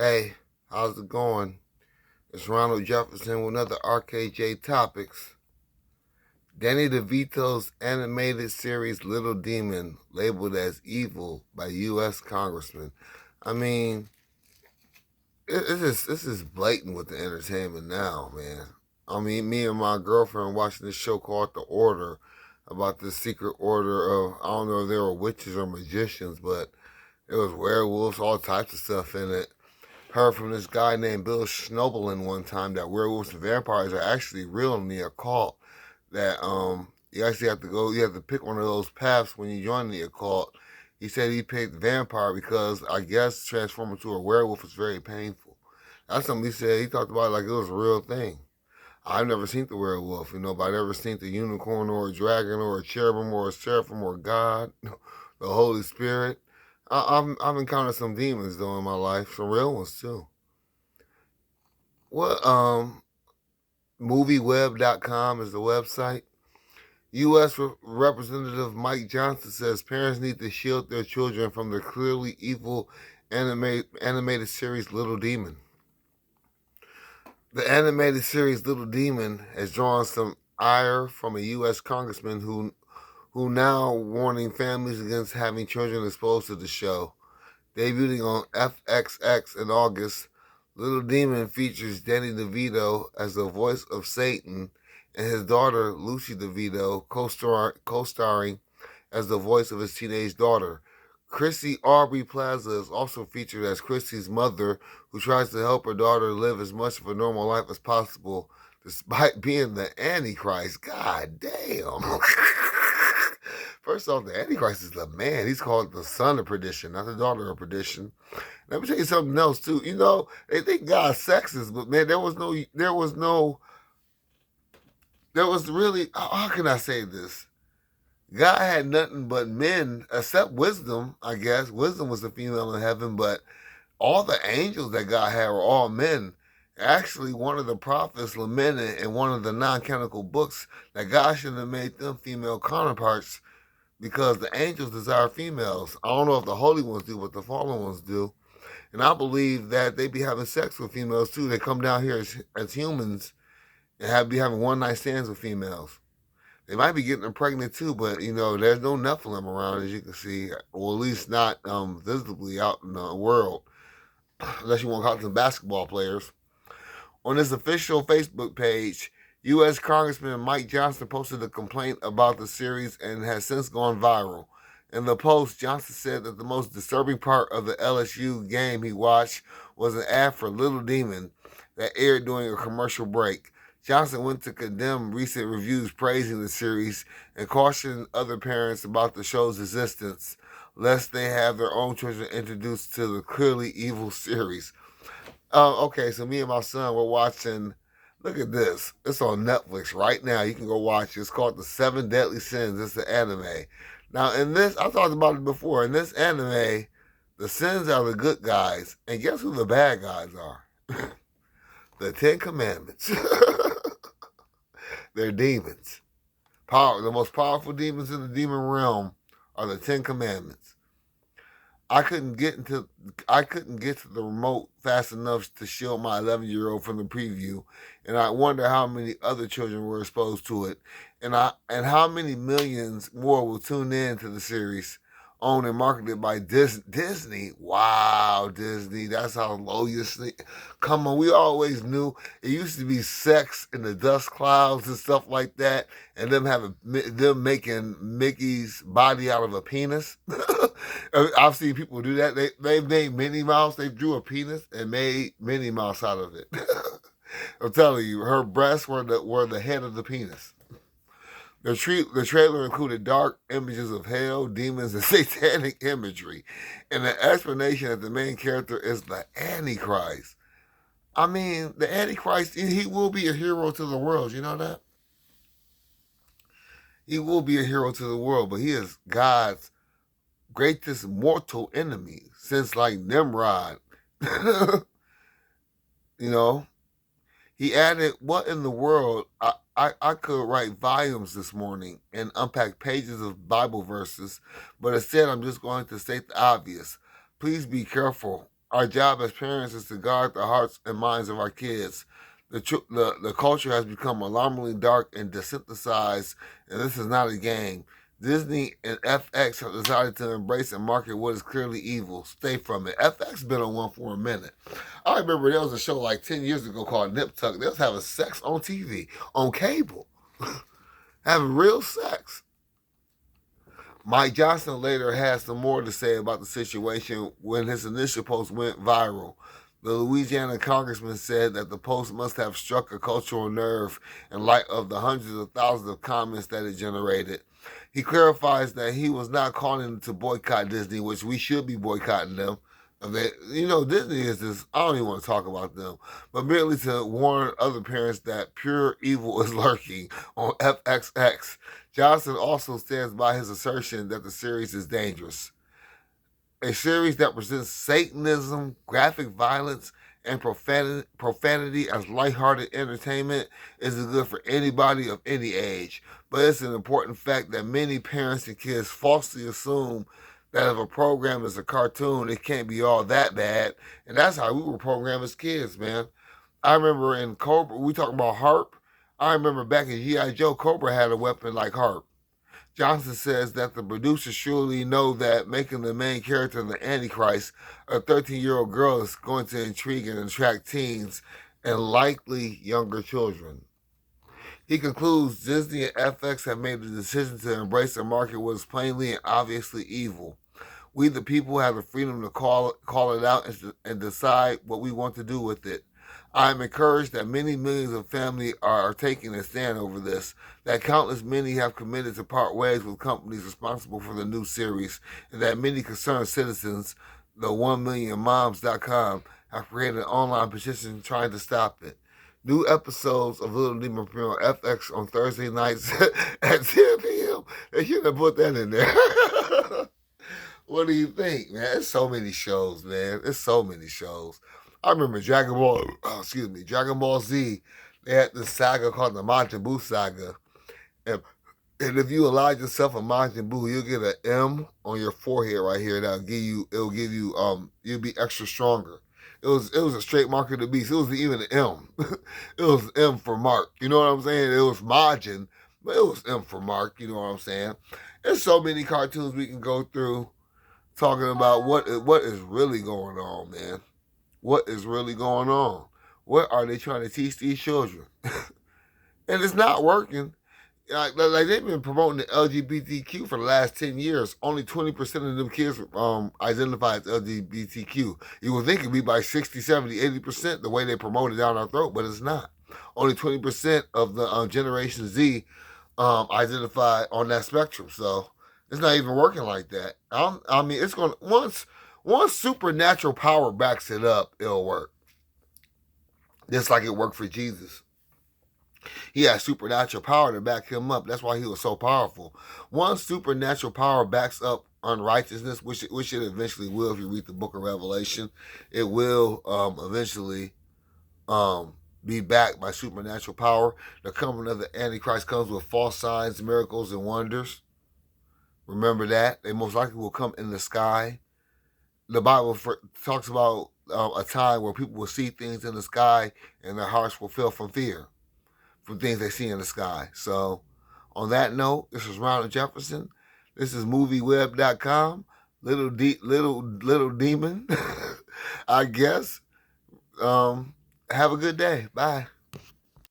Hey, how's it going? It's Ronald Jefferson with another RKJ Topics. Danny DeVito's animated series Little Demon labeled as evil by U.S. congressman. I mean, this is blatant with the entertainment now, man. I mean, me and my girlfriend watching this show called The Order about the secret order of, I don't know if they were witches or magicians, but it was werewolves, all types of stuff in it. Heard from this guy named Bill Schnoebelen one time that werewolves and vampires are actually real in the occult. That you actually have to go, you have to pick one of those paths when you join the occult. He said he picked vampire because I guess transforming to a werewolf is very painful. That's something he said. He talked about it like it was a real thing. I've never seen the werewolf, but I've never seen the unicorn or a dragon or a cherubim or a seraphim or God, the Holy Spirit. I've encountered some demons though in my life, some real ones too. What movieweb.com is the website. U.S. Representative Mike Johnson says parents need to shield their children from the clearly evil animated series Little Demon. The animated series Little Demon has drawn some ire from a U.S. congressman who now warning families against having children exposed to the show. Debuting on FXX in August, Little Demon features Danny DeVito as the voice of Satan and his daughter Lucy DeVito co-starring as the voice of his teenage daughter. Chrissy Aubrey Plaza is also featured as Chrissy's mother, who tries to help her daughter live as much of a normal life as possible, despite being the Antichrist. God damn. First off, the Antichrist is the man. He's called the son of perdition, not the daughter of perdition. Let me tell you something else too. They think God's sexist, but man, there was really, how can I say this? God had nothing but men, except wisdom, I guess. Wisdom was the female in heaven, but all the angels that God had were all men. Actually, one of the prophets lamented in one of the non-canonical books that God shouldn't have made them female counterparts because the angels desire females. I don't know if the holy ones do, but the fallen ones do. And I believe that they be having sex with females too. They come down here as humans and be having one-night stands with females. They might be getting them pregnant too, but there's no Nephilim around, as you can see, or at least not visibly out in the world, unless you want to call them basketball players. On his official Facebook page, U.S. Congressman Mike Johnson posted a complaint about the series and has since gone viral. In the post, Johnson said that the most disturbing part of the LSU game he watched was an ad for Little Demon that aired during a commercial break. Johnson went to condemn recent reviews praising the series and cautioned other parents about the show's existence, lest they have their own children introduced to the clearly evil series. Okay, so me and my son were watching. Look at this. It's on Netflix right now. You can go watch it. It's called The Seven Deadly Sins. It's an anime. Now, in this, I talked about it before. In this anime, the sins are the good guys. And guess who the bad guys are? The Ten Commandments. They're demons. The most powerful demons in the demon realm are the Ten Commandments. I couldn't get to the remote fast enough to shield my 11-year-old from the preview, and I wonder how many other children were exposed to it, and how many millions more will tune in to the series, owned and marketed by Disney. Wow, Disney, that's how low you sleep. Come on, we always knew it used to be sex in the dust clouds and stuff like that, and them making Mickey's body out of a penis. I've seen people do that. They've made Minnie Mouse. They drew a penis and made Minnie Mouse out of it. I'm telling you, her breasts were the head of the penis. The trailer included dark images of hell, demons, and satanic imagery, and the explanation that the main character is the Antichrist. I mean, the Antichrist, he will be a hero to the world. You know that? He will be a hero to the world, but he is God's greatest mortal enemy since like Nimrod. He added, what in the world? I could write volumes this morning and unpack pages of Bible verses, but instead I'm just going to state the obvious. Please be careful Our job as parents is to guard the hearts and minds of our kids. The culture has become alarmingly dark and desensitized, and this is not a game. Disney and FX have decided to embrace and market what is clearly evil. Stay from it. FX been on one for a minute. I remember there was a show like 10 years ago called Nip Tuck. They was having sex on TV, on cable, having real sex. Mike Johnson later had some more to say about the situation when his initial post went viral. The Louisiana congressman said that the post must have struck a cultural nerve in light of the hundreds of thousands of comments that it generated. He clarifies that he was not calling to boycott Disney, which we should be boycotting them. Disney is this, I don't even want to talk about them, but merely to warn other parents that pure evil is lurking on FXX. Johnson also stands by his assertion that the series is dangerous. A series that presents Satanism, graphic violence, and profanity as lighthearted entertainment isn't good for anybody of any age. But it's an important fact that many parents and kids falsely assume that if a program is a cartoon, it can't be all that bad. And that's how we were programmed as kids, man. I remember in Cobra, we talking about Harp. I remember back in G.I. Joe, Cobra had a weapon like Harp. Johnson says that the producers surely know that making the main character the Antichrist, a 13-year-old girl, is going to intrigue and attract teens and likely younger children. He concludes Disney and FX have made the decision to embrace a market what is plainly and obviously evil. We, the people, have the freedom to call it out and decide what we want to do with it. I am encouraged that many millions of families are taking a stand over this, that countless many have committed to part ways with companies responsible for the new series, and that many concerned citizens, the 1millionmoms.com, have created an online petition trying to stop it. New episodes of Little Demon premiere on FX on Thursday nights at 10 p.m. They should have put that in there. What do you think, man? There's so many shows, man. There's so many shows. I remember Dragon Ball Z. They had this saga called the Majin Buu saga. And if you allow yourself a Majin Buu, you'll get an M on your forehead right here. You'll be extra stronger. It was a straight mark of the beast. It wasn't even an M. It was M for Mark. You know what I'm saying? It was Majin, but it was M for Mark. You know what I'm saying? There's so many cartoons we can go through talking about what is really going on, man. What is really going on? What are they trying to teach these children? And it's not working. Like they've been promoting the LGBTQ for the last 10 years. Only 20% of them kids identify as LGBTQ. You would think it'd be by 60, 70, 80% the way they promote it down our throat, but it's not. Only 20% of the Generation Z identify on that spectrum. So it's not even working like that. It's going to, once supernatural power backs it up, it'll work. Just like it worked for Jesus. He had supernatural power to back him up. That's why he was so powerful. Once supernatural power backs up unrighteousness, which it eventually will if you read the book of Revelation, it will eventually be backed by supernatural power. The coming of the Antichrist comes with false signs, miracles, and wonders. Remember that. They most likely will come in the sky. The Bible talks about a time where people will see things in the sky and their hearts will fill from fear from things they see in the sky. So, on that note, this is Ronald Jefferson. This is MovieWeb.com. Little Demon, I guess. Have a good day. Bye.